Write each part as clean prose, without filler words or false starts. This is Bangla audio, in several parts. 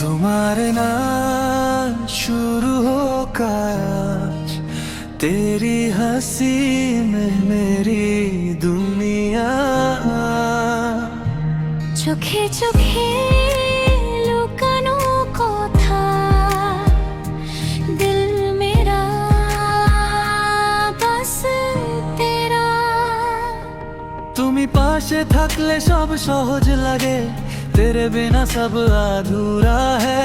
तुम्हारे नाम शुरू हो काश तेरी हंसी में मेरी दुनिया চোখে চোখে লুকানো কথা দিল মেরা বাস তেরা তুমি পাশে থাকলে সব সহজ লাগে तेरे बिना सब अधूरा है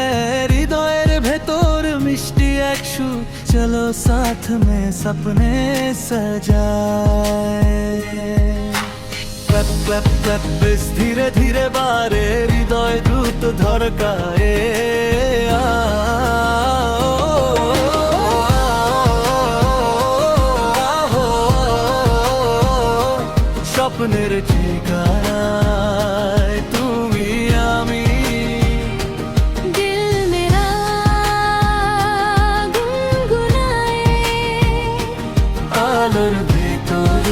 हृदयेर भेतर मिष्टि एक सुर चलो साथ में सपने सजाए क्लैप क्लैप क्लैप बेस धीरे धीरे बारे हृदय द्रुत धड़काए স্বপ্নের ঠিকানায় তুমি আমি দিল মেরা গুনগুনায়ে আলোর ভেতর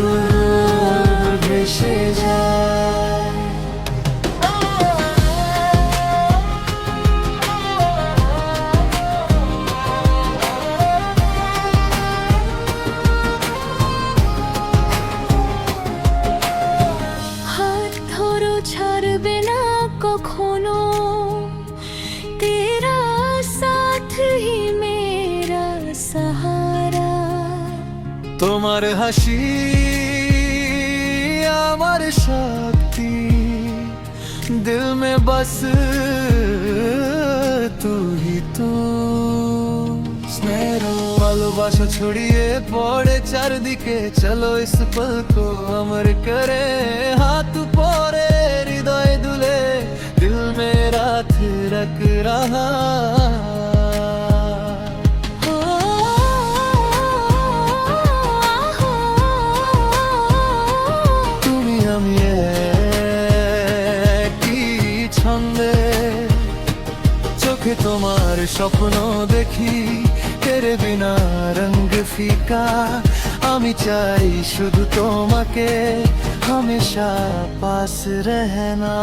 ভেসে যায় হাত ধরো ছাড়বে না কখনো তেরা সাথ হি মেরা সাহারা তোমার হাসি আমার শক্তি दिल में बस तू ही तू স্নেহ ভালোবাসা ছড়িয়ে পড়ে চারদিকে চলো ইস পল কো अमर करे हाथ পরে হৃদয় দুলে दिल मेरा थिरक रहा তুমি আমি একই ছন্দে চোখে তোমার স্বপ্ন দেখি তেরে বিনা রঙ ফিকা আমি চাই শুধু তোমাকে হামেশা পাস রহনা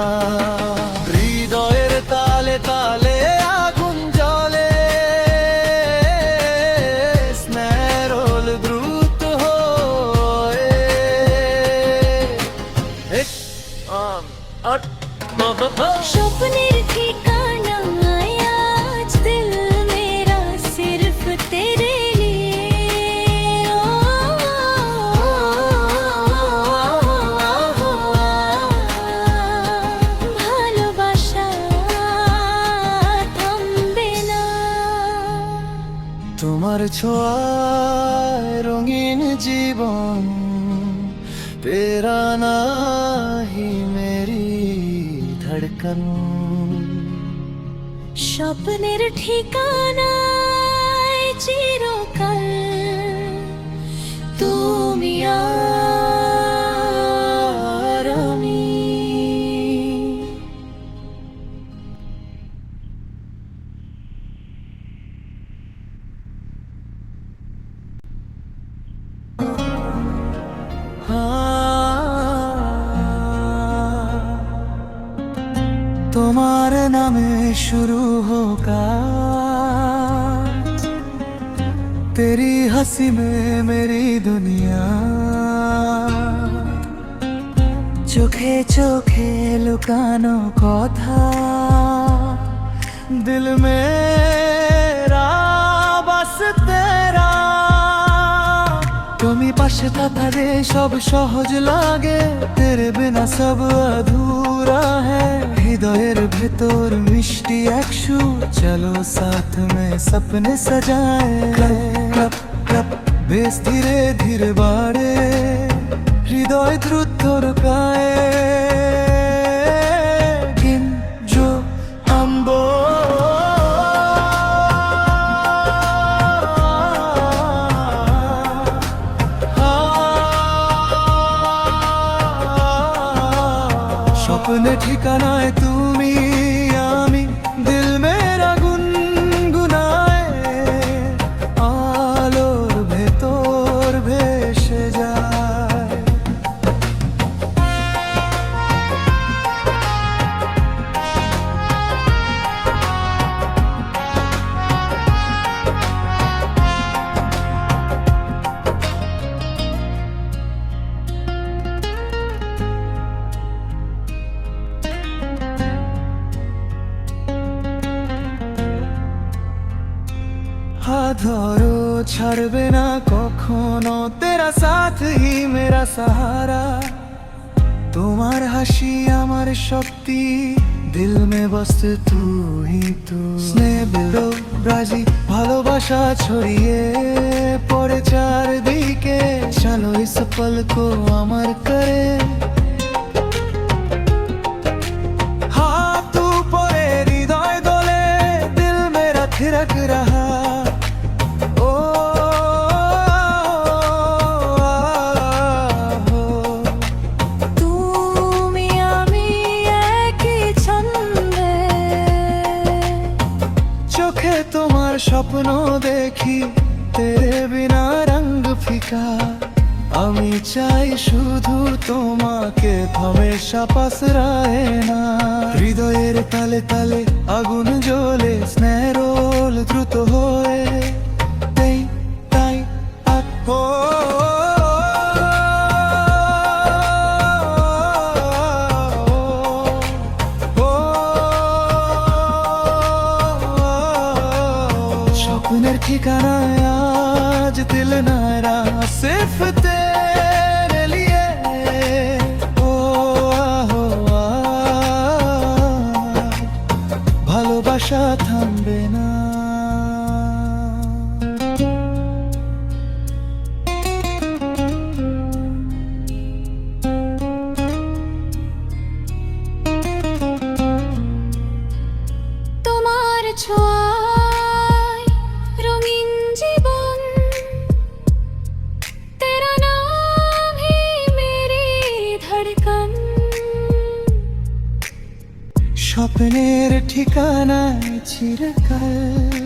হৃদয়ের তালে তালে আগুন জ্বলে স্নেহরোল দ্রুত হয়ে স্বপ্নের ঠিকানা আজ দিল মেরা সির্ফ তেরে লিয়ে ভালোবাসা থামবে না তোমার ছোঁয়ায় রঙিন জীবন तेरा ना ही मेरी धड़कन স্বপ্নের ঠিকানায় চিরকাল তুমি আর আমি তোমার নামে शुरू होगा तेरी हंसी में मेरी दुनिया চোখে চোখে লুকানো কথা दिल मेरा बस तेरा তুমি পাশে থাকলে সব সহজ লাগে तेरे बिना सब अधूरा है হৃদয়ের ভেতর মিষ্টি এক সুর চলো সাথ में सपने सजाए ক্লাপ ক্লাপ বেশ ধীরে ধীরে বাড়ে হৃদয় দ্রুত ধড়কায় গিন জো আমবো স্বপ্নে ঠিকানায় তুমি আমি দিল মেরা গুনগুনায় আলোর ভেতর ভেসে যায়। ধরো ছাড়বে না কখনো, তেরা সাথ হি মেরা সাহারা। তোমার হাসি আমার শক্তি, দিল মে বস তু হি তু। স্নেহ বিলো রাজি ভালোবাসা ছড়িয়ে পড়ে চারদিকে, চলো ইস পল কো আমার করে। হাত উপরে হৃদয় দোলে, দিল মেরা থিরক রহা। ও তুমি আমি একই ছন্দে, চোখে তোমার স্বপ্ন দেখি, তেরে বিনা রঙ ফিকা। আমি চাই শুধু তোমাকে, হমেশা পাশ রাহে না। হৃদয়ের তালে তালে আগুন জ্বলে, স্নেহের রোল দ্রুত হয়ে তাই তাই হো। স্বপ্নের ঠিকানায় আজ দিল নারা, সির্ফ তেরে লিয়ে। ও আহো ভালোবাসা থামবে না। তোমার ছোঁয়ায় রঙিন জীবন, তেরা নাম হি মেরি ধড়কন। স্বপ্নের ঠিকানায় চিরকাল